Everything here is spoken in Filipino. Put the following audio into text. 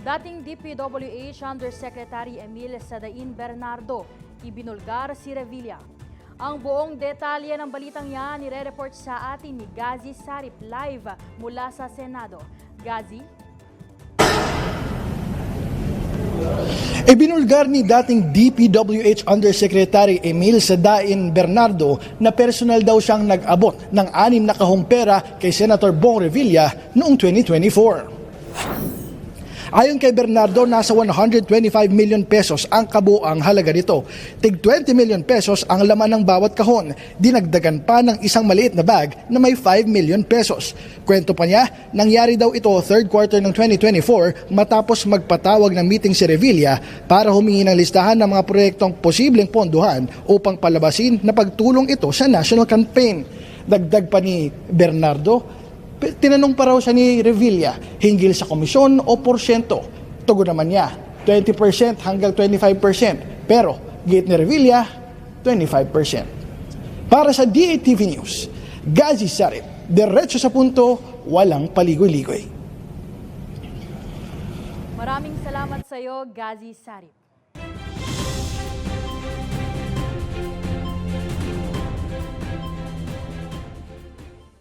Dating DPWH Undersecretary Emil Sadain Bernardo, ibinulgar si Revilla. Ang buong detalye ng balitang yan nire-report sa atin ni Gazi Sarip live mula sa Senado. Gazi? Ibinulgar ni dating DPWH Undersecretary Emil Sadain Bernardo na personal daw siyang nag-abot ng 6 na kahong pera kay Senator Bong Revilla noong 2024. Ayon kay Bernardo, nasa 125 million pesos ang kabuang halaga nito. Tig 20 million pesos ang laman ng bawat kahon. Dinagdagan pa ng isang maliit na bag na may 5 million pesos. Kwento pa niya, nangyari daw ito third quarter ng 2024 matapos magpatawag ng meeting si Revilla para humingi ng listahan ng mga proyektong posibleng ponduhan upang palabasin na pagtulong ito sa national campaign. Dagdag pa ni Bernardo, tinanong pa raw siya ni Revilla hinggil sa komisyon o porsyento. Tugon naman niya, 20% hanggang 25%. Pero, gate ni Revilla, 25%. Para sa DATV News, Gazi Sarip, diretso sa punto, walang paligoy-ligoy. Maraming salamat sa iyo, Gazi Sarip.